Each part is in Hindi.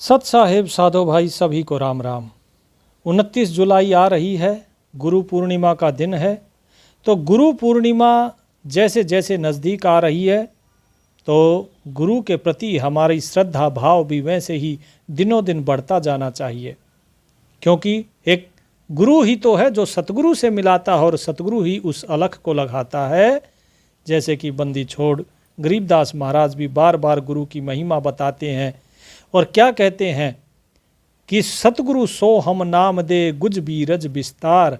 सत साहेब साधो भाई सभी को राम राम। 29 जुलाई आ रही है, गुरु पूर्णिमा का दिन है। तो गुरु पूर्णिमा जैसे जैसे नज़दीक आ रही है तो गुरु के प्रति हमारी श्रद्धा भाव भी वैसे ही दिनों दिन बढ़ता जाना चाहिए, क्योंकि एक गुरु ही तो है जो सतगुरु से मिलाता है और सतगुरु ही उस अलख को लगाता है। जैसे कि बंदी छोड़ गरीबदास महाराज भी बार बार गुरु की महिमा बताते हैं और क्या कहते हैं कि सतगुरु सो हम नाम दे गुज बीरज विस्तार,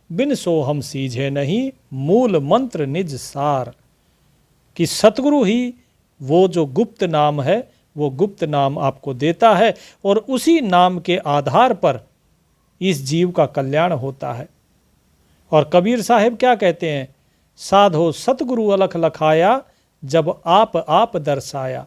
बिन सो हम सीझे नहीं मूल मंत्र निज सार। कि सतगुरु ही वो जो गुप्त नाम है वो गुप्त नाम आपको देता है और उसी नाम के आधार पर इस जीव का कल्याण होता है। और कबीर साहब क्या कहते हैं, साधो सतगुरु अलख लखाया जब आप दर्शाया।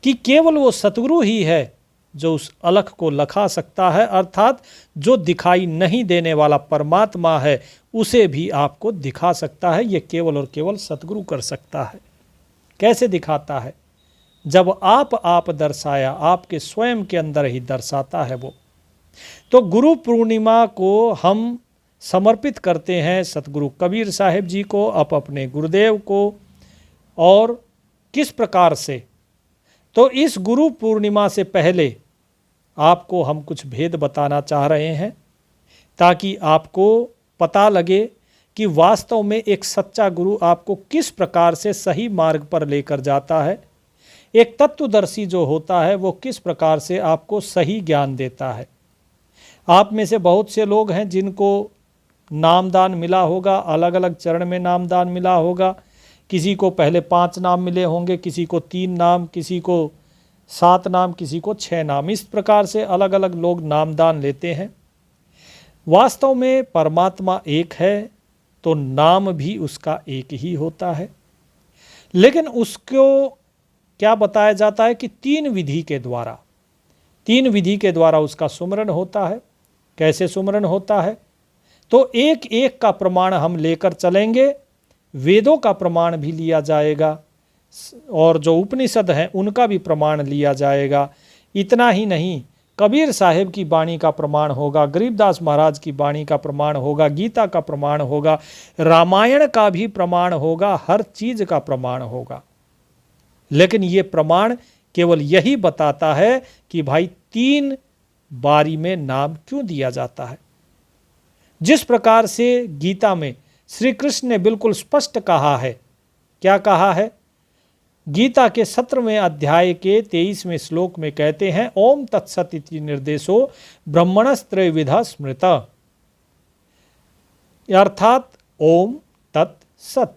कि केवल वो सतगुरु ही है जो उस अलख को लखा सकता है, अर्थात जो दिखाई नहीं देने वाला परमात्मा है उसे भी आपको दिखा सकता है। ये केवल और केवल सतगुरु कर सकता है। कैसे दिखाता है? जब आप दर्शाया, आपके स्वयं के अंदर ही दर्शाता है वो। तो गुरु पूर्णिमा को हम समर्पित करते हैं सतगुरु कबीर साहब जी को, अपने गुरुदेव को। और किस प्रकार से? तो इस गुरु पूर्णिमा से पहले आपको हम कुछ भेद बताना चाह रहे हैं ताकि आपको पता लगे कि वास्तव में एक सच्चा गुरु आपको किस प्रकार से सही मार्ग पर लेकर जाता है। एक तत्वदर्शी जो होता है वो किस प्रकार से आपको सही ज्ञान देता है। आप में से बहुत से लोग हैं जिनको नामदान मिला होगा, अलग अलग चरण में नामदान मिला होगा। किसी को पहले 5 नाम मिले होंगे, किसी को 3 नाम, किसी को 7 नाम, किसी को 6 नाम। इस प्रकार से अलग अलग लोग नामदान लेते हैं। वास्तव में परमात्मा एक है तो नाम भी उसका एक ही होता है, लेकिन उसको क्या बताया जाता है कि 3 विधि के द्वारा उसका सुमरन होता है। कैसे सुमरन होता है? तो एक एक का प्रमाण हम लेकर चलेंगे। वेदों का प्रमाण भी लिया जाएगा और जो उपनिषद हैं उनका भी प्रमाण लिया जाएगा। इतना ही नहीं, कबीर साहब की वाणी का प्रमाण होगा, गरीबदास महाराज की वाणी का प्रमाण होगा, गीता का प्रमाण होगा, रामायण का भी प्रमाण होगा, हर चीज का प्रमाण होगा। लेकिन ये प्रमाण केवल यही बताता है कि भाई 3 बारी में नाम क्यों दिया जाता है। जिस प्रकार से गीता में श्री कृष्ण ने बिल्कुल स्पष्ट कहा है। क्या कहा है? गीता के 17वें अध्याय के 23वें श्लोक में कहते हैं, ओम तत्सत इति निर्देशो ब्रह्मणस्त्रयविधा स्मृत। अर्थात ओम तत्सत।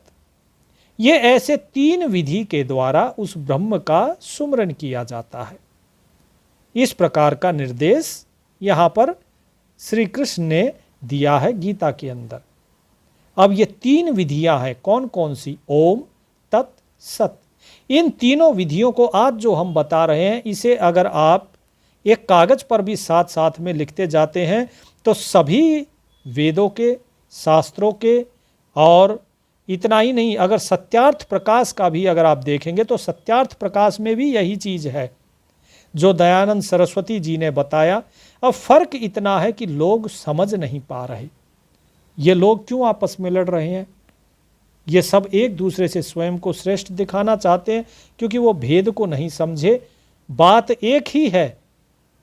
ये ऐसे 3 विधि के द्वारा उस ब्रह्म का सुमरन किया जाता है। इस प्रकार का निर्देश यहां पर श्री कृष्ण ने दिया है गीता के अंदर। अब ये 3 विधियां हैं, कौन कौन सी? ओम तत् सत। इन तीनों विधियों को आज जो हम बता रहे हैं, इसे अगर आप एक कागज पर भी साथ साथ में लिखते जाते हैं तो सभी वेदों के, शास्त्रों के, और इतना ही नहीं, अगर सत्यार्थ प्रकाश का भी अगर आप देखेंगे तो सत्यार्थ प्रकाश में भी यही चीज है जो दयानंद सरस्वती जी ने बताया। अब फर्क इतना है कि लोग समझ नहीं पा रहे। ये लोग क्यों आपस में लड़ रहे हैं? ये सब एक दूसरे से स्वयं को श्रेष्ठ दिखाना चाहते हैं, क्योंकि वो भेद को नहीं समझे। बात एक ही है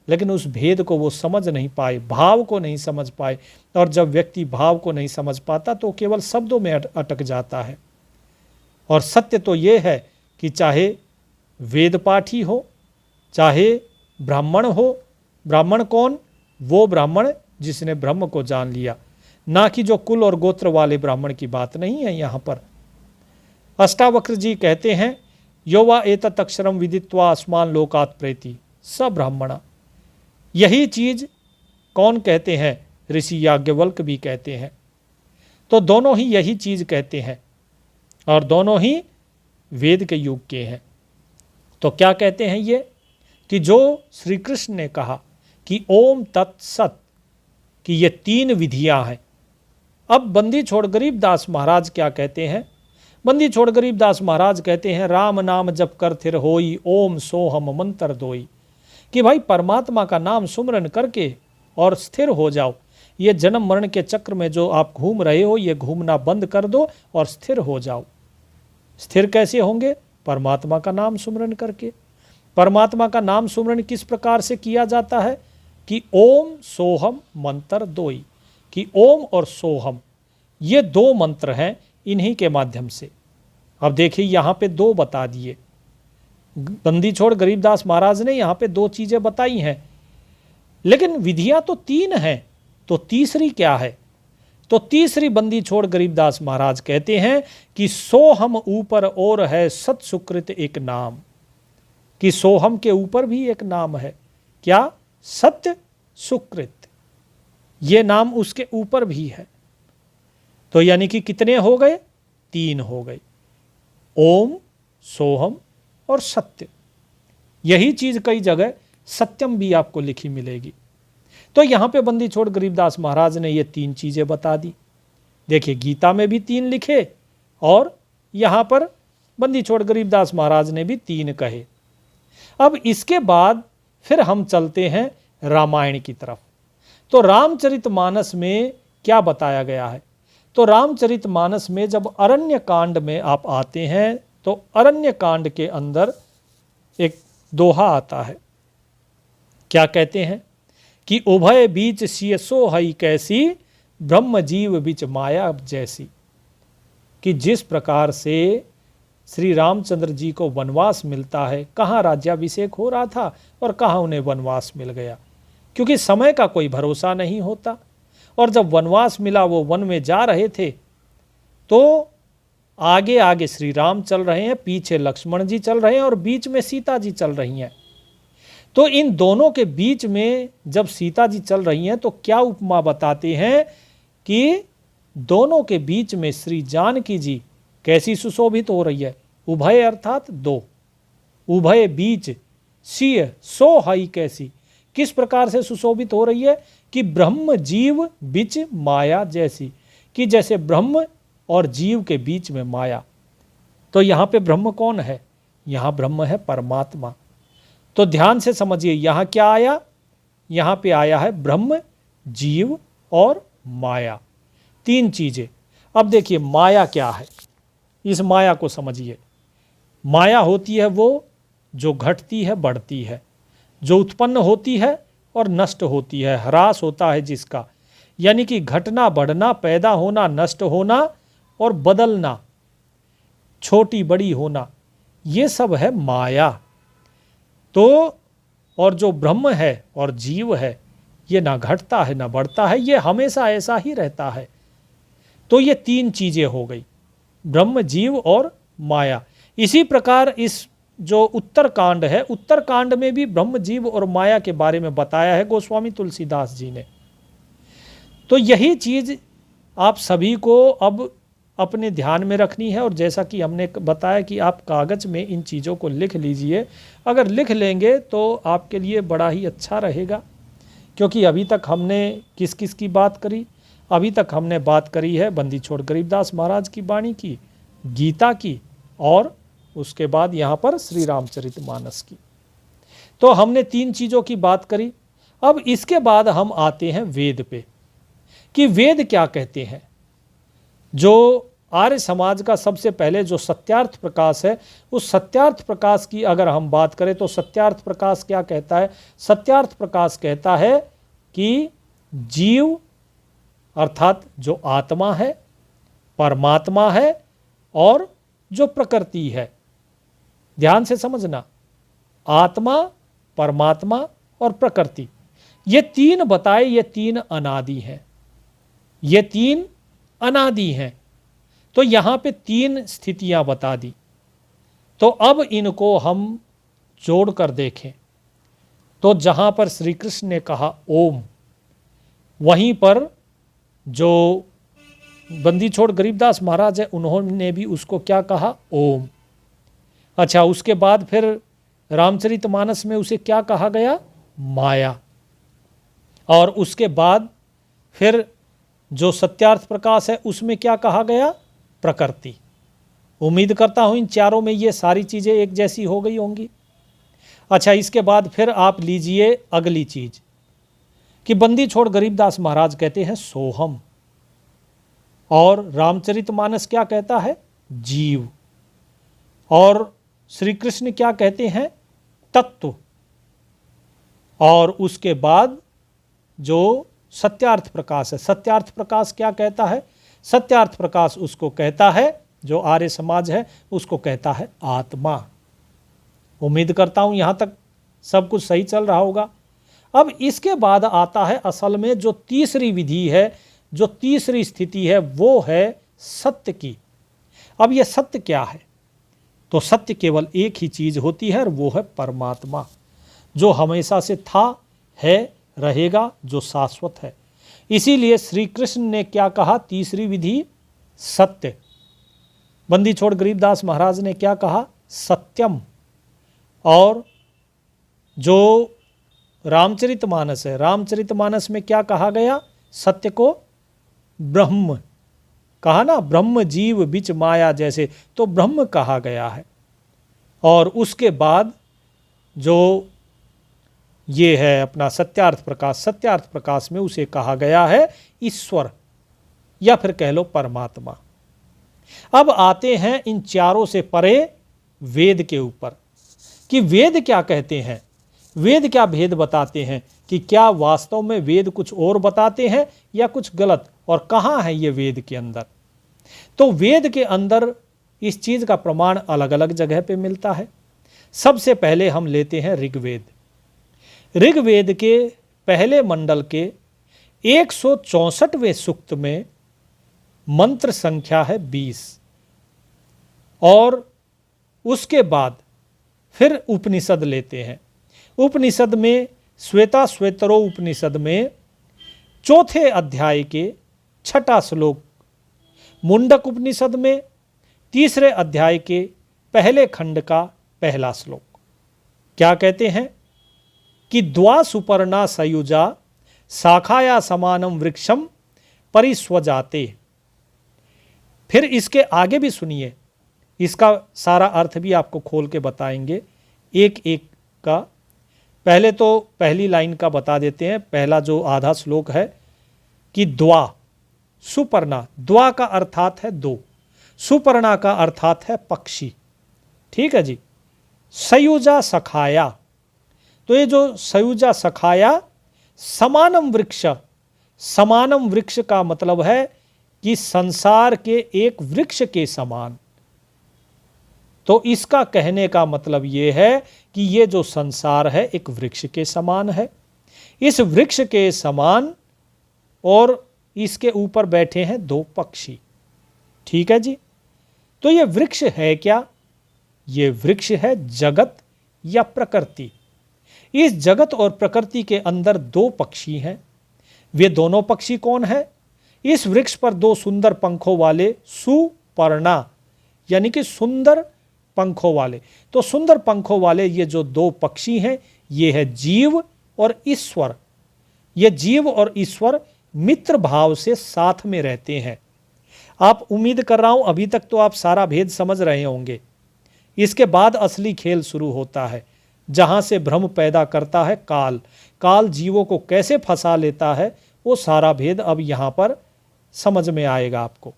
लेकिन उस भेद को वो समझ नहीं पाए, भाव को नहीं समझ पाए। और जब व्यक्ति भाव को नहीं समझ पाता तो केवल शब्दों में अटक जाता है। और सत्य तो ये है कि चाहे वेद पाठी हो, चाहे ब्राह्मण हो। ब्राह्मण कौन? वो ब्राह्मण जिसने ब्रह्म को जान लिया, ना कि जो कुल और गोत्र वाले ब्राह्मण की बात नहीं है यहाँ पर। अष्टावक्र जी कहते हैं, यो वा एतत् अक्षरम विदित्वा अस्मान लोकात् प्रेति स ब्राह्मणा। यही चीज कौन कहते हैं? ऋषि याज्ञवल्क्य भी कहते हैं। तो दोनों ही यही चीज कहते हैं और दोनों ही वेद के युग के हैं। तो क्या कहते हैं ये? कि जो श्री कृष्ण ने कहा कि ओम तत्सत, कि ये 3 विधियां हैं। अब बंदी छोड़ गरीबदास महाराज क्या कहते हैं? बंदी छोड़ गरीबदास महाराज कहते हैं, राम नाम जप कर थिर होई, ओम सोहम मंत्र दोई। कि भाई परमात्मा का नाम सुमरन करके और स्थिर हो जाओ। ये जन्म मरण के चक्र में जो आप घूम रहे हो, ये घूमना बंद कर दो और स्थिर हो जाओ। स्थिर कैसे होंगे? परमात्मा का नाम सुमरन करके। परमात्मा का नाम सुमरन किस प्रकार से किया जाता है? कि ओम सोहम मंत्र दोई, कि ओम और सोहम ये दो मंत्र हैं, इन्हीं के माध्यम से। अब देखिए यहाँ पे दो बता दिए, बंदी छोड़ गरीबदास महाराज ने यहाँ पे दो चीजें बताई हैं, लेकिन विधियां तो तीन हैं, तो तीसरी क्या है? तो तीसरी बंदी छोड़ गरीबदास महाराज कहते हैं कि सोहम ऊपर और है सत सुकृत एक नाम, कि सोहम के ऊपर भी एक नाम है। क्या? सत्य सुकृत, ये नाम उसके ऊपर भी है। तो यानी कि कितने हो गए? तीन हो गए, ओम, सोहम और सत्य। यही चीज कई जगह सत्यम भी आपको लिखी मिलेगी। तो यहां पे बंदी छोड़ गरीबदास महाराज ने ये तीन चीजें बता दी। देखिए गीता में भी तीन लिखे और यहां पर बंदी छोड़ गरीबदास महाराज ने भी तीन कहे। अब इसके बाद फिर हम चलते हैं रामायण की तरफ। तो रामचरितमानस में क्या बताया गया है? तो रामचरितमानस में जब अरण्य कांड में आप आते हैं तो अरण्य कांड के अंदर एक दोहा आता है। क्या कहते हैं? कि उभय बीच सिय सो हई कैसी, ब्रह्म जीव बीच माया जैसी। कि जिस प्रकार से श्री रामचंद्र जी को वनवास मिलता है, कहाँ राज्याभिषेक हो रहा था और कहाँ उन्हें वनवास मिल गया, क्योंकि समय का कोई भरोसा नहीं होता। और जब वनवास मिला, वो वन में जा रहे थे, तो आगे आगे श्री राम चल रहे हैं, पीछे लक्ष्मण जी चल रहे हैं और बीच में सीता जी चल रही हैं। तो इन दोनों के बीच में जब सीता जी चल रही हैं तो क्या उपमा बताते हैं कि दोनों के बीच में श्री जानकी जी कैसी सुशोभित हो रही है। उभय अर्थात दो, उभय बीच सिय सो हई कैसी, किस प्रकार से सुशोभित हो रही है? कि ब्रह्म जीव बीच माया जैसी, कि जैसे ब्रह्म और जीव के बीच में माया। तो यहाँ पे ब्रह्म कौन है? यहाँ ब्रह्म है परमात्मा। तो ध्यान से समझिए, यहाँ क्या आया? यहाँ पे आया है ब्रह्म, जीव और माया, तीन चीजें। अब देखिए माया क्या है, इस माया को समझिए। माया होती है वो जो घटती है, बढ़ती है, जो उत्पन्न होती है और नष्ट होती है, ह्रास होता है जिसका, यानी कि घटना, बढ़ना, पैदा होना, नष्ट होना और बदलना, छोटी बड़ी होना, ये सब है माया। तो और जो ब्रह्म है और जीव है, ये ना घटता है ना बढ़ता है, ये हमेशा ऐसा ही रहता है। तो ये तीन चीजें हो गई, ब्रह्म, जीव और माया। इसी प्रकार इस जो उत्तर कांड है, उत्तर कांड में भी ब्रह्म, जीव और माया के बारे में बताया है गोस्वामी तुलसीदास जी ने। तो यही चीज आप सभी को अब अपने ध्यान में रखनी है। और जैसा कि हमने बताया कि आप कागज में इन चीज़ों को लिख लीजिए। अगर लिख लेंगे तो आपके लिए बड़ा ही अच्छा रहेगा, क्योंकि अभी तक हमने किस किस की बात करी? अभी तक हमने बात करी है बंदी छोड़ गरीबदास महाराज की वाणी की, गीता की, और उसके बाद यहाँ पर श्री रामचरितमानस की। तो हमने तीन चीज़ों की बात करी। अब इसके बाद हम आते हैं वेद पे, कि वेद क्या कहते हैं। जो आर्य समाज का सबसे पहले जो सत्यार्थ प्रकाश है, उस सत्यार्थ प्रकाश की अगर हम बात करें तो सत्यार्थ प्रकाश क्या कहता है? सत्यार्थ प्रकाश कहता है कि जीव अर्थात जो आत्मा है, परमात्मा है और जो प्रकृति है। ध्यान से समझना, आत्मा, परमात्मा और प्रकृति, ये तीन बताए, ये तीन अनादि हैं, ये तीन अनादि हैं। तो यहाँ पे तीन स्थितियां बता दी। तो अब इनको हम जोड़कर देखें तो जहाँ पर श्री कृष्ण ने कहा ओम, वहीं पर जो बंदी छोड़ गरीबदास महाराज है उन्होंने भी उसको क्या कहा? ओम। अच्छा, उसके बाद फिर रामचरितमानस में उसे क्या कहा गया? माया। और उसके बाद फिर जो सत्यार्थ प्रकाश है उसमें क्या कहा गया? प्रकृति। उम्मीद करता हूं इन चारों में ये सारी चीज़ें एक जैसी हो गई होंगी। अच्छा, इसके बाद फिर आप लीजिए अगली चीज कि बंदी छोड़ गरीबदास महाराज कहते हैं सोहम, और रामचरितमानस क्या कहता है? जीव। और श्री कृष्ण क्या कहते हैं? तत्व। और उसके बाद जो सत्यार्थ प्रकाश है, सत्यार्थ प्रकाश क्या कहता है? सत्यार्थ प्रकाश उसको कहता है, जो आर्य समाज है उसको कहता है आत्मा। उम्मीद करता हूं यहां तक सब कुछ सही चल रहा होगा। अब इसके बाद आता है असल में जो तीसरी विधि है, जो तीसरी स्थिति है, वो है सत्य की। अब यह सत्य क्या है? तो सत्य केवल एक ही चीज होती है और वो है परमात्मा, जो हमेशा से था, है, रहेगा, जो शाश्वत है। इसीलिए श्री कृष्ण ने क्या कहा? तीसरी विधि सत्य। बंदी छोड़ गरीबदास महाराज ने क्या कहा? सत्यम। और जो रामचरितमानस है, रामचरितमानस में क्या कहा गया? सत्य को ब्रह्म कहा ना, ब्रह्म जीव बिच माया जैसे, तो ब्रह्म कहा गया है। और उसके बाद जो ये है अपना सत्यार्थ प्रकाश, सत्यार्थ प्रकाश में उसे कहा गया है ईश्वर, या फिर कह लो परमात्मा। अब आते हैं इन चारों से परे वेद के ऊपर कि वेद क्या कहते हैं, वेद क्या भेद बताते हैं, कि क्या वास्तव में वेद कुछ और बताते हैं या कुछ गलत, और कहाँ है ये वेद के अंदर। तो वेद के अंदर इस चीज का प्रमाण अलग अलग जगह पे मिलता है। सबसे पहले हम लेते हैं ऋग्वेद। ऋग्वेद के पहले मंडल के 164वें सूक्त में मंत्र संख्या है 20। और उसके बाद फिर उपनिषद लेते हैं। उपनिषद में श्वेता श्वेतरो उपनिषद में चौथे अध्याय के 6ठा श्लोक, मुंडक उपनिषद में तीसरे अध्याय के पहले खंड का पहला श्लोक क्या कहते हैं कि द्वा सुपर्णा सयुजा शाखाया समानम वृक्षम परिस्वजाते। फिर इसके आगे भी सुनिए, इसका सारा अर्थ भी आपको खोल के बताएंगे एक एक का। पहले तो पहली लाइन का बता देते हैं। पहला जो आधा श्लोक है कि द्वा सुपर्णा, द्वा का अर्थात है दो, सुपर्णा का अर्थात है पक्षी। ठीक है जी। सयुजा सखाया, तो ये जो सयुजा सखाया, समानम वृक्ष, समानम वृक्ष का मतलब है कि संसार के एक वृक्ष के समान। तो इसका कहने का मतलब ये है कि ये जो संसार है एक वृक्ष के समान है, इस वृक्ष के समान, और इसके ऊपर बैठे हैं दो पक्षी। ठीक है जी। तो ये वृक्ष है क्या? ये वृक्ष है जगत या प्रकृति। इस जगत और प्रकृति के अंदर दो पक्षी हैं। वे दोनों पक्षी कौन है? इस वृक्ष पर दो सुंदर पंखों वाले सुपर्णा, यानी कि सुंदर पंखों वाले। तो सुंदर पंखों वाले ये जो दो पक्षी हैं, ये है जीव और ईश्वर। ये जीव और ईश्वर मित्र भाव से साथ में रहते हैं। आप, उम्मीद कर रहा हूं अभी तक तो आप सारा भेद समझ रहे होंगे। इसके बाद असली खेल शुरू होता है, जहां से भ्रम पैदा करता है काल। काल जीवों को कैसे फंसा लेता है, वो सारा भेद अब यहां पर समझ में आएगा आपको।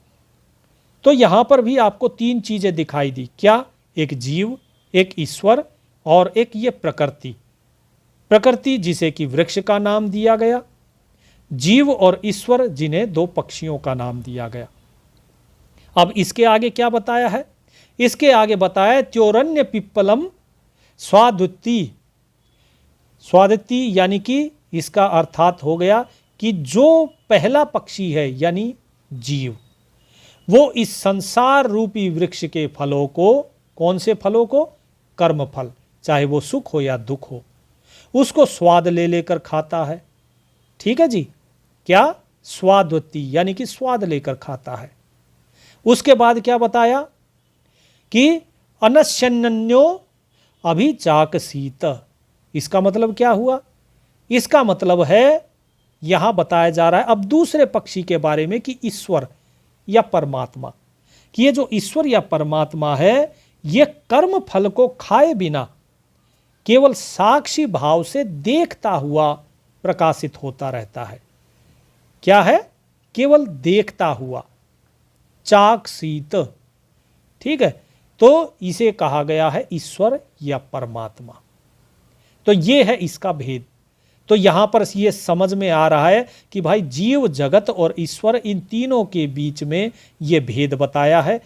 तो यहां पर भी आपको तीन चीजें दिखाई दी। क्या? एक जीव, एक ईश्वर, और एक ये प्रकृति। प्रकृति जिसे कि वृक्ष का नाम दिया गया, जीव और ईश्वर जिन्हें दो पक्षियों का नाम दिया गया। अब इसके आगे क्या बताया है? इसके आगे बताया त्योरण्य पिप्पलम स्वाद्विती। स्वादिति यानी कि इसका अर्थात हो गया कि जो पहला पक्षी है यानी जीव, वो इस संसार रूपी वृक्ष के फलों को, कौन से फलों को? कर्म फल, चाहे वो सुख हो या दुख हो, उसको स्वाद ले लेकर खाता है। ठीक है जी। क्या? स्वाद्वती यानी कि स्वाद लेकर खाता है। उसके बाद क्या बताया कि अनश्यन्यो अभिचाकसीत। इसका मतलब क्या हुआ? इसका मतलब है यहां बताया जा रहा है अब दूसरे पक्षी के बारे में कि ईश्वर या परमात्मा, कि ये जो ईश्वर या परमात्मा है ये कर्म फल को खाए बिना केवल साक्षी भाव से देखता हुआ प्रकाशित होता रहता है। क्या है? केवल देखता हुआ, चाक्षित। ठीक है, तो इसे कहा गया है ईश्वर या परमात्मा। तो ये है इसका भेद। तो यहां पर ये समझ में आ रहा है कि भाई जीव जगत और ईश्वर, इन तीनों के बीच में ये भेद बताया है।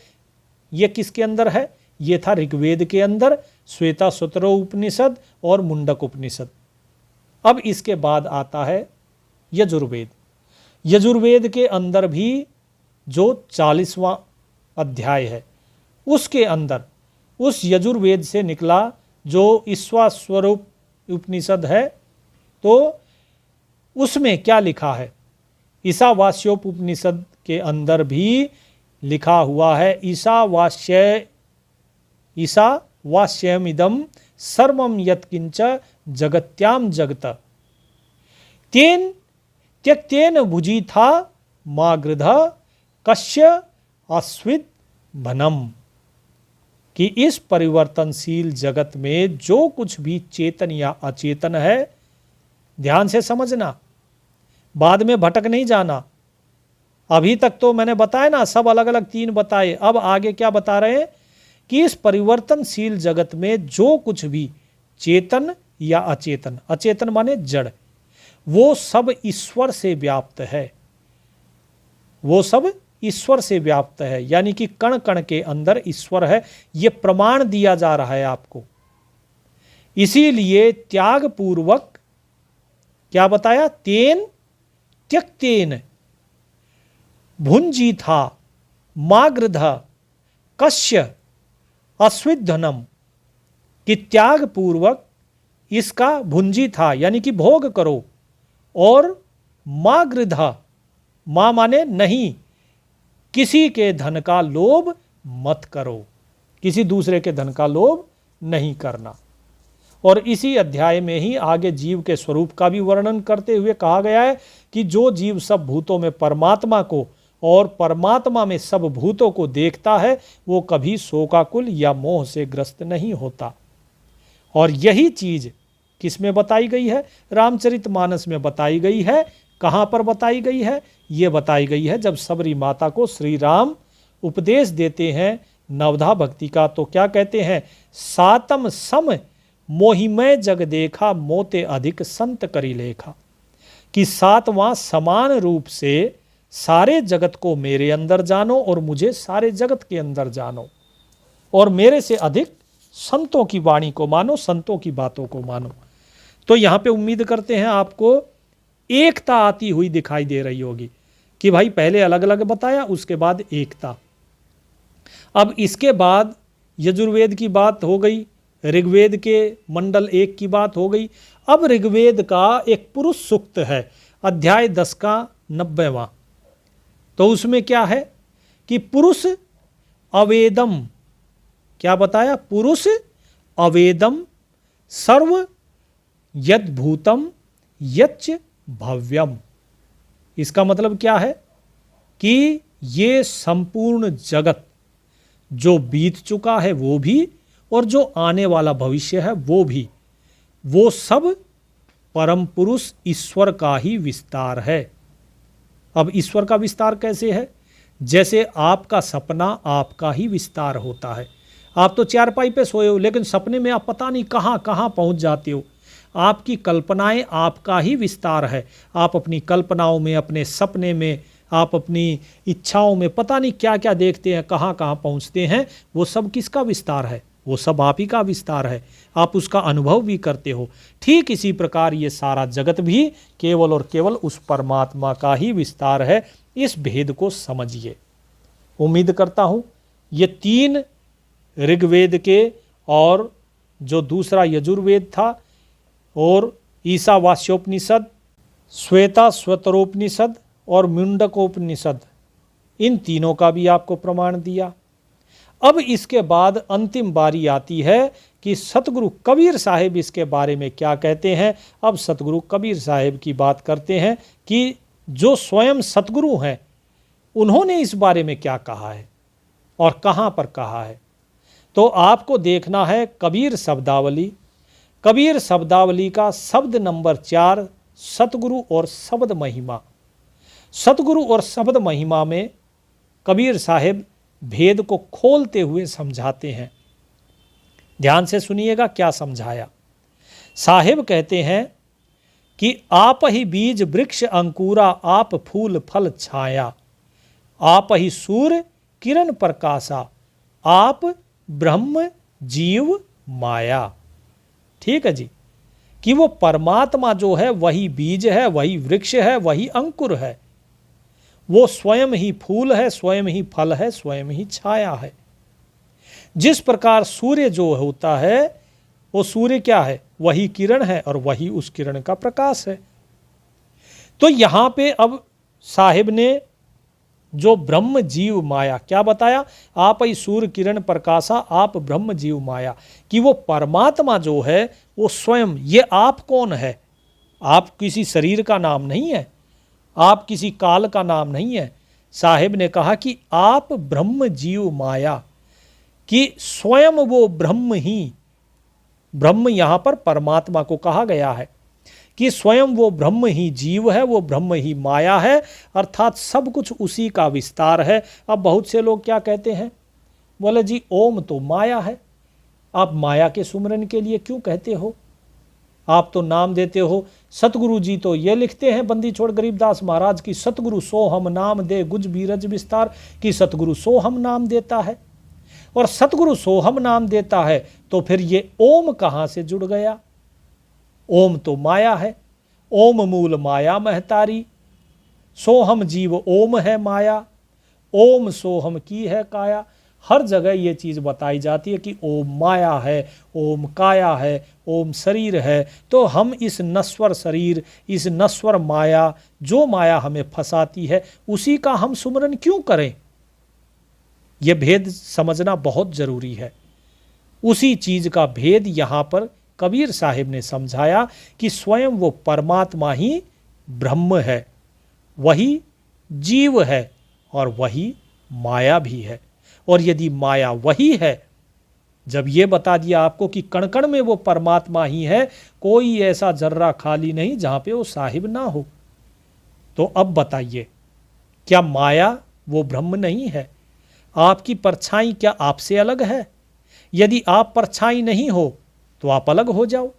ये किसके अंदर है? ये था ऋग्वेद के अंदर, श्वेताश्वतरो उपनिषद और मुंडक उपनिषद। अब इसके बाद आता है यजुर्वेद। यजुर्वेद के अंदर भी जो 40वां अध्याय है, उसके अंदर उस यजुर्वेद से निकला जो ईश्वास्वरूप उपनिषद है, तो उसमें क्या लिखा है? ईशावास्योपनिषद के अंदर भी लिखा हुआ है, ईशावास्यमिदं सर्वं यत्किंच जगत्याम जगत तेन त्यक्तेन भुजिथा मा गृधः कस्य अस्विद भनम। कि इस परिवर्तनशील जगत में जो कुछ भी चेतन या अचेतन है, ध्यान से समझना, बाद में भटक नहीं जाना। अभी तक तो मैंने बताया ना, सब अलग अलग 3 बताए। अब आगे क्या बता रहे हैं कि इस परिवर्तनशील जगत में जो कुछ भी चेतन या अचेतन, अचेतन माने जड़, वो सब ईश्वर से व्याप्त है। वो सब ईश्वर से व्याप्त है, यानी कि कण कण के अंदर ईश्वर है। ये प्रमाण दिया जा रहा है आपको। इसीलिए त्याग पूर्वक क्या बताया? तेन त्यक्तेन भुंजी था मागृध कश्य अस्विधनम। कि त्याग पूर्वक इसका भुंजी था, यानी कि भोग करो, और मागृध, मां माने नहीं, किसी के धन का लोभ मत करो, किसी दूसरे के धन का लोभ नहीं करना। और इसी अध्याय में ही आगे जीव के स्वरूप का भी वर्णन करते हुए कहा गया है कि जो जीव सब भूतों में परमात्मा को और परमात्मा में सब भूतों को देखता है, वो कभी शोकाकुल या मोह से ग्रस्त नहीं होता। और यही चीज किस में बताई गई है? रामचरितमानस में बताई गई है। कहाँ पर बताई गई है? ये बताई गई है जब सबरी माता को श्री राम उपदेश देते हैं नवधा भक्ति का, तो क्या कहते हैं? सातम सम मोहिमय जग देखा, मोते अधिक संत करी लेखा। कि 7वां समान रूप से सारे जगत को मेरे अंदर जानो और मुझे सारे जगत के अंदर जानो, और मेरे से अधिक संतों की वाणी को मानो, संतों की बातों को मानो। तो यहां पे उम्मीद करते हैं आपको एकता आती हुई दिखाई दे रही होगी कि भाई पहले अलग अलग बताया, उसके बाद एकता। अब इसके बाद यजुर्वेद की बात हो गई, ऋग्वेद के मंडल 1 की बात हो गई। अब ऋग्वेद का एक पुरुष सूक्त है, अध्याय 10 का 90वां। तो उसमें क्या है कि पुरुष अवेदम, क्या बताया? पुरुष अवेदम सर्व यद्भूतम यच्च भव्यम। इसका मतलब क्या है कि ये संपूर्ण जगत जो बीत चुका है वो भी, और जो आने वाला भविष्य है वो भी, वो सब परम पुरुष ईश्वर का ही विस्तार है। अब ईश्वर का विस्तार कैसे है? जैसे आपका सपना आपका ही विस्तार होता है। आप तो चारपाई पे सोए हो, लेकिन सपने में आप पता नहीं कहाँ कहाँ पहुँच जाते हो। आपकी कल्पनाएं आपका ही विस्तार है। आप अपनी कल्पनाओं में, अपने सपने में, आप अपनी इच्छाओं में पता नहीं क्या क्या देखते हैं, कहाँ कहाँ पहुँचते हैं। वो सब किसका विस्तार है? वो सब आप ही का विस्तार है। आप उसका अनुभव भी करते हो। ठीक इसी प्रकार ये सारा जगत भी केवल और केवल उस परमात्मा का ही विस्तार है। इस भेद को समझिए। उम्मीद करता हूँ ये 3 ऋग्वेद के और जो दूसरा यजुर्वेद था और ईशावास्योपनिषद, श्वेताश्वतरोपनिषद और मुंडकोपनिषद, इन तीनों का भी आपको प्रमाण दिया। अब इसके बाद अंतिम बारी आती है कि सतगुरु कबीर साहिब इसके बारे में क्या कहते हैं। अब सतगुरु कबीर साहिब की बात करते हैं कि जो स्वयं सतगुरु हैं उन्होंने इस बारे में क्या कहा है और कहाँ पर कहा है। तो आपको देखना है कबीर शब्दावली, कबीर शब्दावली का शब्द नंबर 4, सतगुरु और शब्द महिमा। सतगुरु और शब्द महिमा में कबीर साहिब भेद को खोलते हुए समझाते हैं। ध्यान से सुनिएगा क्या समझाया। साहिब कहते हैं कि आप ही बीज वृक्ष अंकुरा, आप फूल फल छाया, आप ही सूर्य किरण प्रकाशा, आप ब्रह्म जीव माया। ठीक है जी, कि वो परमात्मा जो है वही बीज है, वही वृक्ष है, वही अंकुर है, वो स्वयं ही फूल है, स्वयं ही फल है, स्वयं ही छाया है। जिस प्रकार सूर्य जो होता है वो सूर्य क्या है, वही किरण है और वही उस किरण का प्रकाश है। तो यहां पे अब साहिब ने जो ब्रह्म जीव माया क्या बताया, आप ही सूर्य किरण प्रकाशा, आप ब्रह्म जीव माया, कि वो परमात्मा जो है वो स्वयं, ये आप कौन है, आप किसी शरीर का नाम नहीं है, आप किसी काल का नाम नहीं है। साहिब ने कहा कि आप ब्रह्म जीव माया, कि स्वयं वो ब्रह्म ही, ब्रह्म यहां पर परमात्मा को कहा गया है, कि स्वयं वो ब्रह्म ही जीव है, वो ब्रह्म ही माया है, अर्थात सब कुछ उसी का विस्तार है। अब बहुत से लोग क्या कहते हैं, बोले जी ओम तो माया है, आप माया के सुमरन के लिए क्यों कहते हो, आप तो नाम देते हो। सतगुरु जी तो ये लिखते हैं बंदी छोड़ गरीबदास महाराज की, सतगुरु सो हम नाम दे गुज बीरज विस्तार, कि सतगुरु सो हम नाम देता है, और सतगुरु सोहम नाम देता है तो फिर ये ओम कहां से जुड़ गया। ओम तो माया है, ओम मूल माया महतारी, सोहम जीव ओम है माया, ओम सोहम की है काया। हर जगह ये चीज़ बताई जाती है कि ओम माया है, ओम काया है, ओम शरीर है। तो हम इस नश्वर शरीर, इस नश्वर माया, जो माया हमें फंसाती है, उसी का हम सुमरन क्यों करें। यह भेद समझना बहुत जरूरी है। उसी चीज का भेद यहां पर कबीर साहिब ने समझाया कि स्वयं वो परमात्मा ही ब्रह्म है, वही जीव है और वही माया भी है। और यदि माया वही है, जब ये बता दिया आपको कि कण कण में वो परमात्मा ही है, कोई ऐसा जर्रा खाली नहीं जहां पे वो साहिब ना हो, तो अब बताइए क्या माया वो ब्रह्म नहीं है। आपकी परछाई क्या आपसे अलग है। यदि आप परछाई नहीं हो तो आप अलग हो जाओ।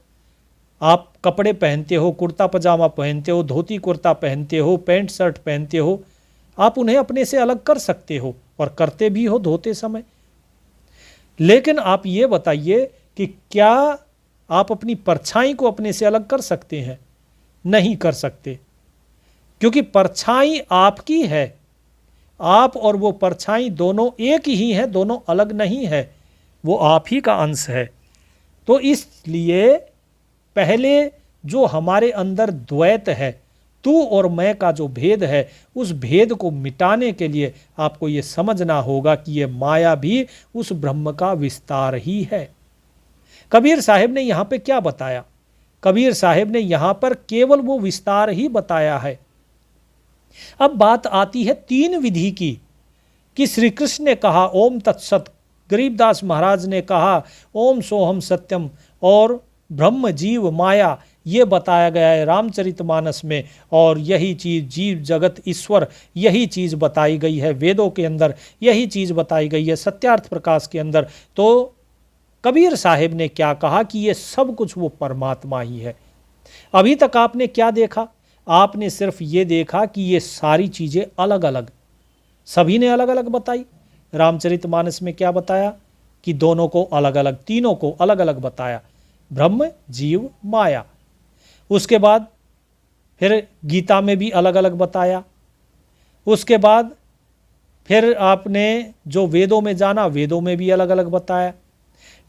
आप कपड़े पहनते हो, कुर्ता पजामा पहनते हो, धोती कुर्ता पहनते हो, पैंट शर्ट पहनते हो, आप उन्हें अपने से अलग कर सकते हो और करते भी हो धोते समय। लेकिन आप ये बताइए कि क्या आप अपनी परछाई को अपने से अलग कर सकते हैं। नहीं कर सकते, क्योंकि परछाई आपकी है। आप और वो परछाई दोनों एक ही हैं, दोनों अलग नहीं है, वो आप ही का अंश है। तो इसलिए पहले जो हमारे अंदर द्वैत है, तू और मैं का जो भेद है, उस भेद को मिटाने के लिए आपको ये समझना होगा कि ये माया भी उस ब्रह्म का विस्तार ही है। कबीर साहिब ने यहाँ पे क्या बताया। कबीर साहिब ने यहाँ पर केवल वो विस्तार ही बताया है। अब बात आती है 3 विधि की, कि श्री कृष्ण ने कहा ओम तत्सत, गरीबदास महाराज ने कहा ओम सोहम सत्यम, और ब्रह्म जीव माया ये बताया गया है रामचरितमानस में, और यही चीज़ जीव जगत ईश्वर, यही चीज़ बताई गई है वेदों के अंदर, यही चीज़ बताई गई है सत्यार्थ प्रकाश के अंदर। तो कबीर साहिब ने क्या कहा कि ये सब कुछ वो परमात्मा ही है। अभी तक आपने क्या देखा, आपने सिर्फ ये देखा कि ये सारी चीज़ें अलग अलग, सभी ने अलग अलग बताई। रामचरितमानस में क्या बताया कि दोनों को अलग अलग, तीनों को अलग अलग बताया, ब्रह्म जीव माया। उसके बाद फिर गीता में भी अलग अलग बताया। उसके बाद फिर आपने जो वेदों में जाना, वेदों में भी अलग अलग बताया।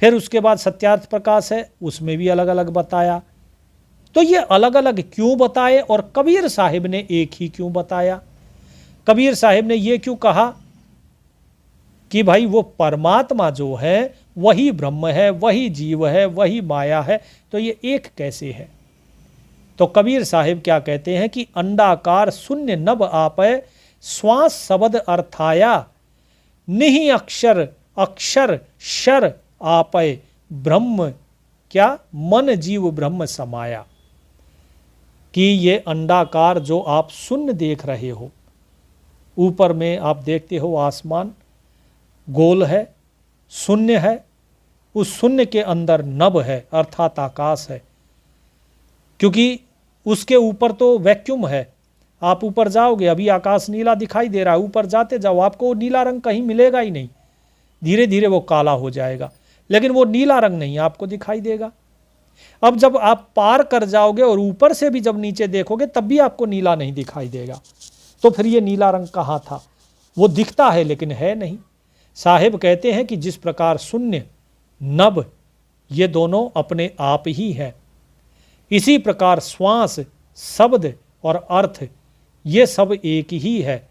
फिर उसके बाद सत्यार्थ प्रकाश है, उसमें भी अलग अलग बताया। तो ये अलग अलग क्यों बताए और कबीर साहिब ने एक ही क्यों बताया। कबीर साहिब ने ये क्यों कहा कि भाई वो परमात्मा जो है वही ब्रह्म है, वही जीव है, वही माया है, तो ये एक कैसे है। तो कबीर साहिब क्या कहते हैं कि अंडाकार शून्य नभ आपै, श्वास शब्द अर्थाया, निहि अक्षर अक्षर शर आपै, ब्रह्म क्या? मन जीव ब्रह्म समाया, कि ये अंडाकार जो आप शून्य देख रहे हो, ऊपर में आप देखते हो आसमान गोल है, शून्य है, उस शून्य के अंदर नभ है अर्थात आकाश है, क्योंकि उसके ऊपर तो वैक्यूम है। आप ऊपर जाओगे, अभी आकाश नीला दिखाई दे रहा है, ऊपर जाते जाओ आपको नीला रंग कहीं मिलेगा ही नहीं, धीरे धीरे वो काला हो जाएगा, लेकिन वो नीला रंग नहीं आपको दिखाई देगा। अब जब आप पार कर जाओगे और ऊपर से भी जब नीचे देखोगे तब भी आपको नीला नहीं दिखाई देगा। तो फिर ये नीला रंग कहाँ था? वो दिखता है लेकिन है नहीं। साहेब कहते हैं कि जिस प्रकार शून्य, नभ ये दोनों अपने आप ही हैं, इसी प्रकार श्वास, शब्द और अर्थ ये सब एक ही है।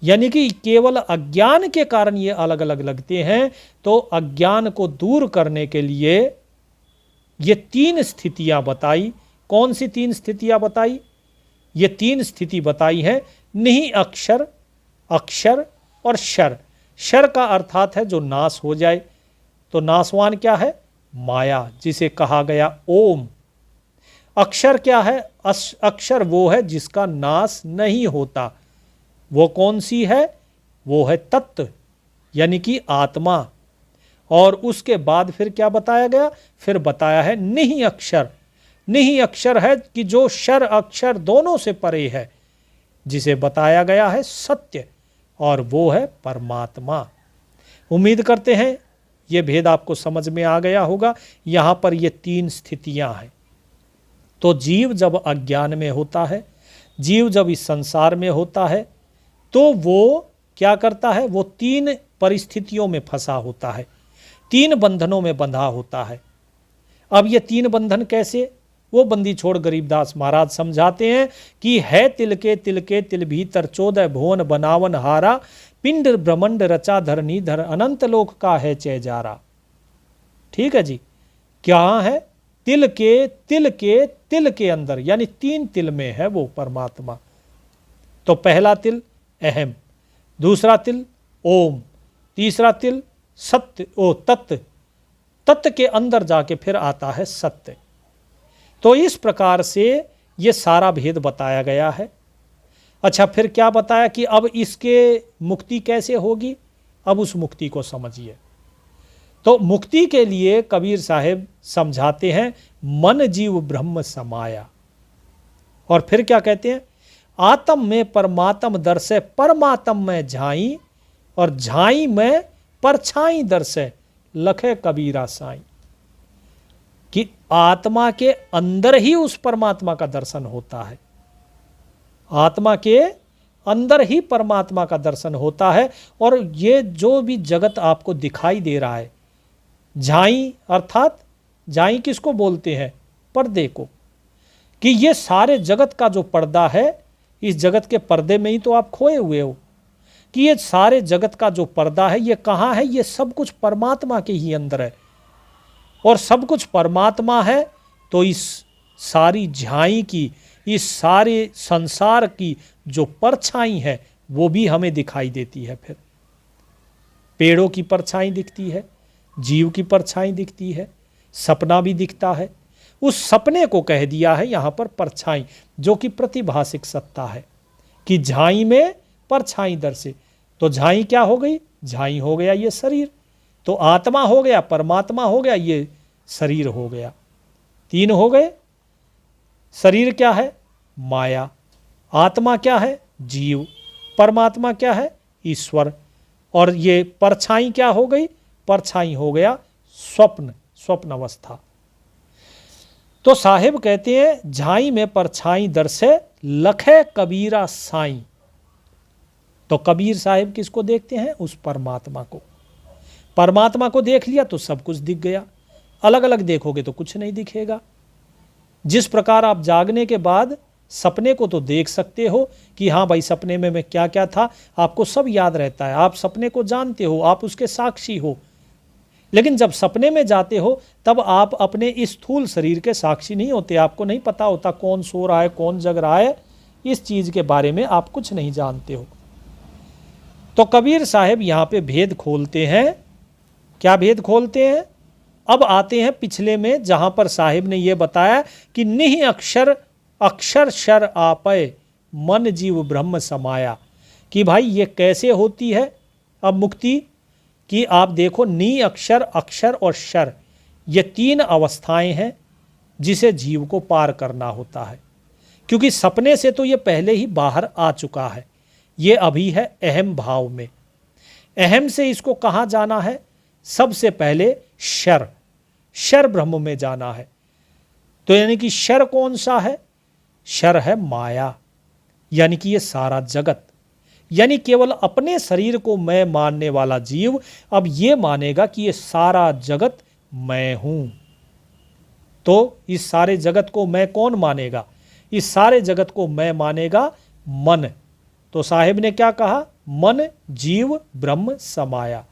यानी कि केवल अज्ञान के कारण ये अलग अलग लगते हैं। तो अज्ञान को दूर करने के लिए ये तीन स्थितियां बताई। कौन सी तीन स्थितियां बताई? ये तीन स्थिति बताई है नहीं अक्षर, अक्षर और शर। शर का अर्थात है जो नाश हो जाए। तो नाशवान क्या है? माया, जिसे कहा गया ओम। अक्षर क्या है? अक्षर वो है जिसका नाश नहीं होता। वो कौन सी है? वो है तत्व, यानी कि आत्मा। और उसके बाद फिर क्या बताया गया? फिर बताया है नहीं अक्षर। नहीं अक्षर है कि जो शर अक्षर दोनों से परे है, जिसे बताया गया है सत्य, और वो है परमात्मा। उम्मीद करते हैं ये भेद आपको समझ में आ गया होगा। यहां पर ये तीन स्थितियां हैं। तो जीव जब अज्ञान में होता है, जीव जब इस संसार में होता है, तो वो क्या करता है? वो तीन परिस्थितियों में फंसा होता है, तीन बंधनों में बंधा होता है। अब ये तीन बंधन कैसे? वो बंदी छोड़ गरीबदास महाराज समझाते हैं कि है तिल के तिल भीतर 14 भुवन बनावन हारा, पिंड ब्रह्मंड रचा धरनीधर, अनंत लोक का है चैजारा। ठीक है जी। क्या है? तिल के अंदर, यानी तीन तिल में है वो परमात्मा। तो पहला तिल अहम, दूसरा तिल ओम, तीसरा तिल सत्य ओ तत्व। तत्व के अंदर जाके फिर आता है सत्य। तो इस प्रकार से ये सारा भेद बताया गया है। अच्छा, फिर क्या बताया कि अब इसके मुक्ति कैसे होगी? अब उस मुक्ति को समझिए। तो मुक्ति के लिए कबीर साहब समझाते हैं मन जीव ब्रह्म समाया। और फिर क्या कहते हैं? आत्म में परमात्म दर्शे, परमात्म में झाई, और झाई में परछाई दर्शे, लखे कबीरा साई। कि आत्मा के अंदर ही उस परमात्मा का दर्शन होता है। आत्मा के अंदर ही परमात्मा का दर्शन होता है। और ये जो भी जगत आपको दिखाई दे रहा है, झाई अर्थात झाई किसको बोलते हैं? पर्दे को। कि ये सारे जगत का जो पर्दा है, इस जगत के पर्दे में ही तो आप खोए हुए हो। कि ये सारे जगत का जो पर्दा है ये कहाँ है? ये सब कुछ परमात्मा के ही अंदर है। और सब कुछ परमात्मा है तो इस सारी झाई की, इस सारे संसार की जो परछाई है वो भी हमें दिखाई देती है। फिर पेड़ों की परछाई दिखती है, जीव की परछाई दिखती है, सपना भी दिखता है। उस सपने को कह दिया है यहाँ पर परछाई, जो कि प्रतिभाषिक सत्ता है। कि झाई में परछाई दर्शे। तो झाई क्या हो गई? झाई हो गया ये शरीर। तो आत्मा हो गया, परमात्मा हो गया, ये शरीर हो गया। तीन हो गए। शरीर क्या है? माया। आत्मा क्या है? जीव। परमात्मा क्या है? ईश्वर। और ये परछाई क्या हो गई? परछाई हो गया स्वप्न, स्वप्न अवस्था। तो साहिब कहते हैं झाई में परछाई दर्शे, लखे कबीरा साई। तो कबीर साहिब किसको देखते हैं? उस परमात्मा को। परमात्मा को देख लिया तो सब कुछ दिख गया। अलग अलग देखोगे तो कुछ नहीं दिखेगा। जिस प्रकार आप जागने के बाद सपने को तो देख सकते हो कि हाँ भाई सपने में मैं क्या क्या था, आपको सब याद रहता है, आप सपने को जानते हो, आप उसके साक्षी हो। लेकिन जब सपने में जाते हो तब आप अपने इस स्थूल शरीर के साक्षी नहीं होते। आपको नहीं पता होता कौन सो रहा है, कौन जग रहा है। इस चीज़ के बारे में आप कुछ नहीं जानते हो। तो कबीर साहब यहाँ पे भेद खोलते हैं। क्या भेद खोलते हैं? अब आते हैं पिछले में, जहां पर साहिब ने यह बताया कि निहि अक्षर अक्षर शर आपय मन जीव ब्रह्म समाया, कि भाई ये कैसे होती है अब मुक्ति कि आप देखो, नी अक्षर अक्षर और शर, ये तीन अवस्थाएं हैं जिसे जीव को पार करना होता है। क्योंकि सपने से तो ये पहले ही बाहर आ चुका है, ये अभी है अहम भाव में। अहम से इसको कहाँ जाना है? सबसे पहले शर, शर ब्रह्म में जाना है। तो यानी कि शर कौन सा है? शर है माया, यानी कि ये सारा जगत, यानी केवल अपने शरीर को मैं मानने वाला जीव अब ये मानेगा कि ये सारा जगत मैं हूं। तो इस सारे जगत को मैं कौन मानेगा? इस सारे जगत को मैं मानेगा मन। तो साहिब ने क्या कहा? मन जीव ब्रह्म समाया,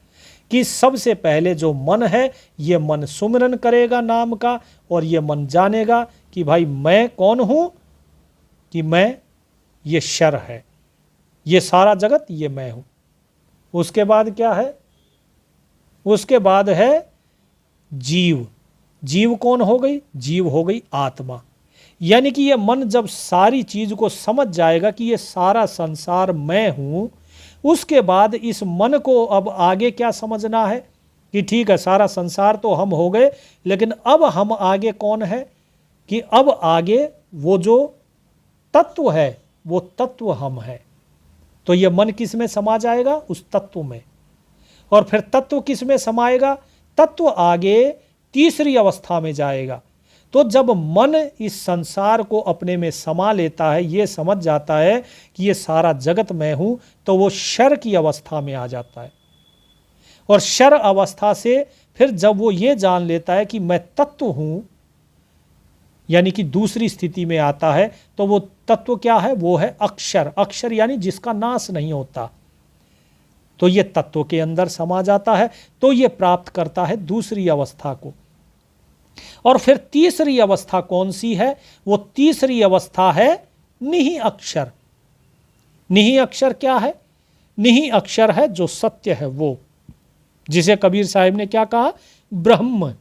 कि सबसे पहले जो मन है ये मन सुमिरन करेगा नाम का, और ये मन जानेगा कि भाई मैं कौन हूं, कि मैं ये शर है, ये सारा जगत ये मैं हूं। उसके बाद क्या है? उसके बाद है जीव। जीव कौन हो गई? जीव हो गई आत्मा। यानी कि ये मन जब सारी चीज को समझ जाएगा कि ये सारा संसार मैं हूं, उसके बाद इस मन को अब आगे क्या समझना है कि ठीक है सारा संसार तो हम हो गए, लेकिन अब हम आगे कौन है? कि अब आगे वो जो तत्व है वो तत्व हम है। तो ये मन किस में समा जाएगा? उस तत्व में। और फिर तत्व किस में समाएगा? तत्व आगे तीसरी अवस्था में जाएगा। तो जब मन इस संसार को अपने में समा लेता है, ये समझ जाता है कि ये सारा जगत मैं हूं, तो वो शर की अवस्था में आ जाता है। और शर अवस्था से फिर जब वो ये जान लेता है कि मैं तत्व हूं, यानी कि दूसरी स्थिति में आता है, तो वो तत्व क्या है? वो है अक्षर। अक्षर यानी जिसका नाश नहीं होता। तो ये तत्व के अंदर समा जाता है, तो ये प्राप्त करता है दूसरी अवस्था को। और फिर तीसरी अवस्था कौन सी है? वो तीसरी अवस्था है निहि अक्षर। निहि अक्षर क्या है? निहि अक्षर है जो सत्य है, वो जिसे कबीर साहिब ने क्या कहा? ब्रह्म।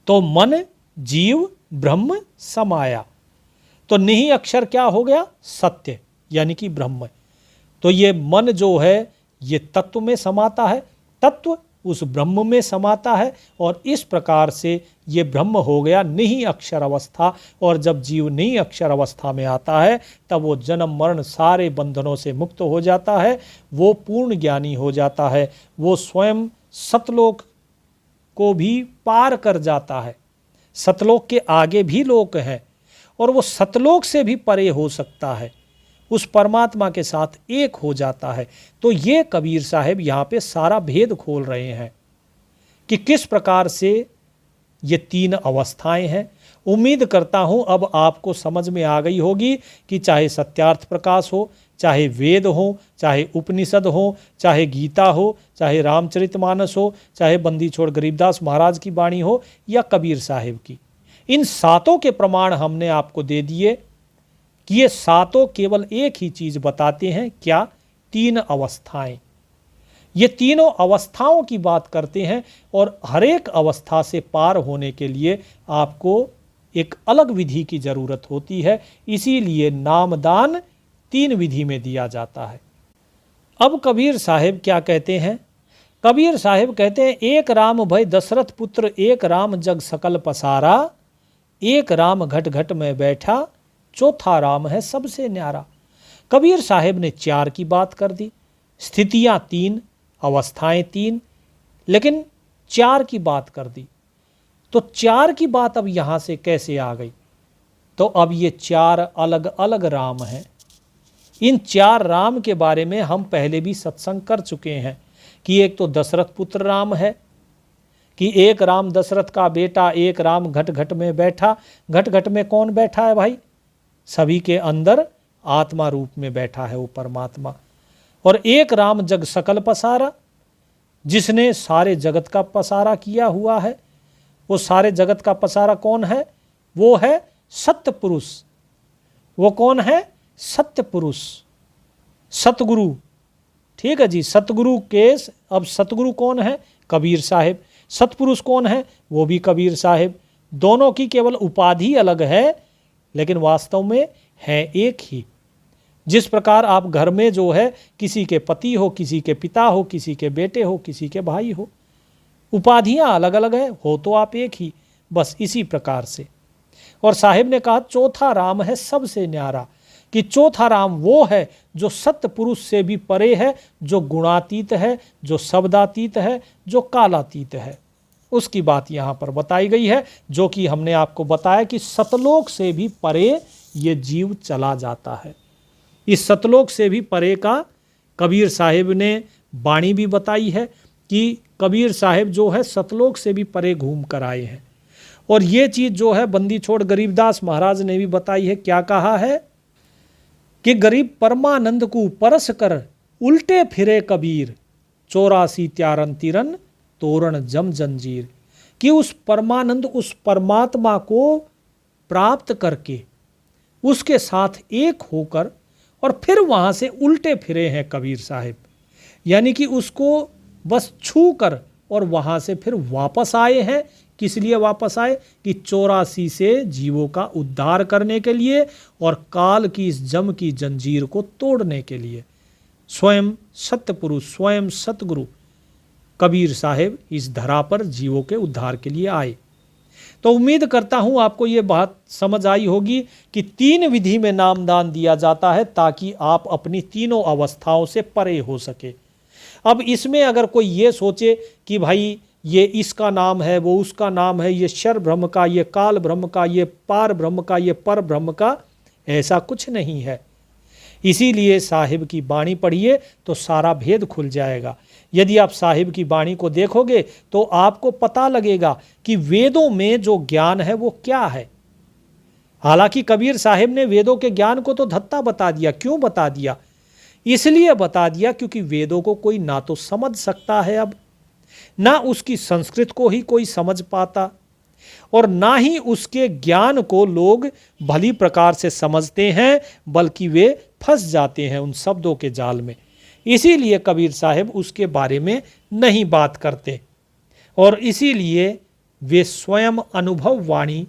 तो मन जीव ब्रह्म समाया। तो निहि अक्षर क्या हो गया? सत्य, यानी कि ब्रह्म। तो ये मन जो है ये तत्व में समाता है, तत्व उस ब्रह्म में समाता है, और इस प्रकार से ये ब्रह्म हो गया निहि अक्षर अवस्था। और जब जीव निहि अक्षर अवस्था में आता है, तब वो जन्म मरण सारे बंधनों से मुक्त हो जाता है, वो पूर्ण ज्ञानी हो जाता है, वो स्वयं सतलोक को भी पार कर जाता है। सतलोक के आगे भी लोक हैं, और वो सतलोक से भी परे हो सकता है, उस परमात्मा के साथ एक हो जाता है। तो ये कबीर साहब यहाँ पे सारा भेद खोल रहे हैं कि किस प्रकार से ये तीन अवस्थाएं हैं। उम्मीद करता हूँ अब आपको समझ में आ गई होगी कि चाहे सत्यार्थ प्रकाश हो, चाहे वेद हो, चाहे उपनिषद हो, चाहे गीता हो, चाहे रामचरितमानस हो, चाहे बंदी छोड़ गरीबदास महाराज की वाणी हो या कबीर साहिब की, इन सातों के प्रमाण हमने आपको दे दिए कि ये सातों केवल एक ही चीज़ बताते हैं, क्या? तीन अवस्थाएं। ये तीनों अवस्थाओं की बात करते हैं, और हर एक अवस्था से पार होने के लिए आपको एक अलग विधि की ज़रूरत होती है। इसीलिए नामदान तीन विधि में दिया जाता है। अब कबीर साहिब क्या कहते हैं? कबीर साहिब कहते हैं, एक राम भय दशरथ पुत्र, एक राम जग सकल पसारा, एक राम घट घट में बैठा, चौथा राम है सबसे न्यारा। कबीर साहिब ने चार की बात कर दी, स्थितियां तीन, अवस्थाएं तीन, लेकिन चार की बात कर दी। तो चार की बात अब यहां से कैसे आ गई? तो अब ये चार अलग अलग राम हैं। इन चार राम के बारे में हम पहले भी सत्संग कर चुके हैं कि एक तो दशरथ पुत्र राम है, कि एक राम दशरथ का बेटा, एक राम घट घट में बैठा। घट घट में कौन बैठा है भाई? सभी के अंदर आत्मा रूप में बैठा है वो परमात्मा। और एक राम जग सकल पसारा, जिसने सारे जगत का पसारा किया हुआ है। वो सारे जगत का पसारा कौन है? वो है सत्य पुरुष। वो कौन है? सत्य पुरुष, सतगुरु। ठीक है जी, सतगुरु के अब सतगुरु कौन है? कबीर साहिब। सतपुरुष कौन है? वो भी कबीर साहिब। दोनों की केवल उपाधि अलग है, लेकिन वास्तव में है एक ही। जिस प्रकार आप घर में जो है किसी के पति हो, किसी के पिता हो, किसी के बेटे हो, किसी के भाई हो, उपाधियां अलग अलग है, हो तो आप एक ही। बस इसी प्रकार से। और साहिब ने कहा चौथा राम है सबसे न्यारा, कि चौथा राम वो है जो सत्य पुरुष से भी परे है, जो गुणातीत है, जो शब्दातीत है, जो कालातीत है। उसकी बात यहाँ पर बताई गई है, जो कि हमने आपको बताया कि सतलोक से भी परे ये जीव चला जाता है। इस सतलोक से भी परे का कबीर साहिब ने वाणी भी बताई है कि कबीर साहिब जो है सतलोक से भी परे घूम कर आए हैं। और ये चीज़ जो है बंदी छोड़ गरीबदास महाराज ने भी बताई है। क्या कहा है कि गरीब परमानंद को परस कर उल्टे फिरे कबीर, 84 त्यारन तिरन तोरण जम जंजीर। कि उस परमानंद, उस परमात्मा को प्राप्त करके उसके साथ एक होकर और फिर वहाँ से उल्टे फिरे हैं कबीर साहिब। यानी कि उसको बस छू कर और वहाँ से फिर वापस आए हैं। किस लिए वापस आए? कि 84 से जीवों का उद्धार करने के लिए और काल की इस जम की जंजीर को तोड़ने के लिए। स्वयं सत्य पुरुष, स्वयं सतगुरु कबीर साहिब इस धरा पर जीवों के उद्धार के लिए आए। तो उम्मीद करता हूँ आपको ये बात समझ आई होगी कि 3 विधि में नामदान दिया जाता है ताकि आप अपनी तीनों अवस्थाओं से परे हो सके। अब इसमें अगर कोई ये सोचे कि भाई ये इसका नाम है, वो उसका नाम है, ये शर ब्रह्म का, ये काल ब्रह्म का, ये पार ब्रह्म का, ये पर ब्रह्म का, ऐसा कुछ नहीं है। इसीलिए साहिब की वाणी पढ़िए तो सारा भेद खुल जाएगा। यदि आप साहिब की वाणी को देखोगे तो आपको पता लगेगा कि वेदों में जो ज्ञान है वो क्या है। हालांकि कबीर साहिब ने वेदों के ज्ञान को तो धत्ता बता दिया। क्यों बता दिया? इसलिए बता दिया क्योंकि वेदों को कोई ना तो समझ सकता है अब, ना उसकी संस्कृत को ही कोई समझ पाता, और ना ही उसके ज्ञान को लोग भली प्रकार से समझते हैं, बल्कि वे फंस जाते हैं उन शब्दों के जाल में। इसीलिए कबीर साहिब उसके बारे में नहीं बात करते और इसीलिए वे स्वयं अनुभव वाणी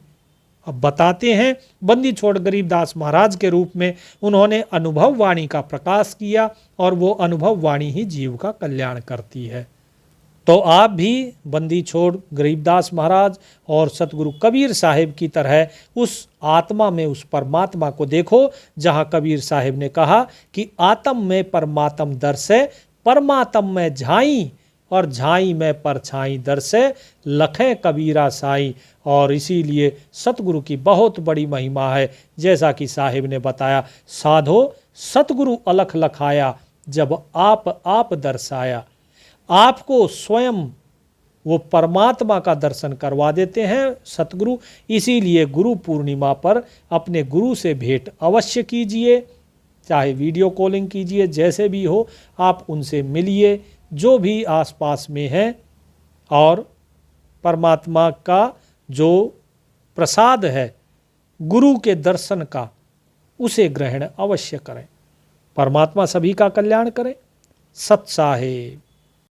अब बताते हैं। बंदी छोड़ गरीबदास महाराज के रूप में उन्होंने अनुभव वाणी का प्रकाश किया और वो अनुभव वाणी ही जीव का कल्याण करती है। तो आप भी बंदी छोड़ गरीबदास महाराज और सतगुरु कबीर साहिब की तरह उस आत्मा में, उस परमात्मा को देखो, जहाँ कबीर साहिब ने कहा कि आत्म में परमात्म दर्शे, परमात्म में झाई और झाई में परछाई दर्शे, लखें कबीरा साई। और इसीलिए सतगुरु की बहुत बड़ी महिमा है। जैसा कि साहिब ने बताया, साधो सतगुरु अलख लखाया, जब आप दर्शाया। आपको स्वयं वो परमात्मा का दर्शन करवा देते हैं सतगुरु। इसीलिए गुरु पूर्णिमा पर अपने गुरु से भेंट अवश्य कीजिए, चाहे वीडियो कॉलिंग कीजिए, जैसे भी हो आप उनसे मिलिए, जो भी आसपास में है, और परमात्मा का जो प्रसाद है गुरु के दर्शन का, उसे ग्रहण अवश्य करें। परमात्मा सभी का कल्याण करें। सत साहिब।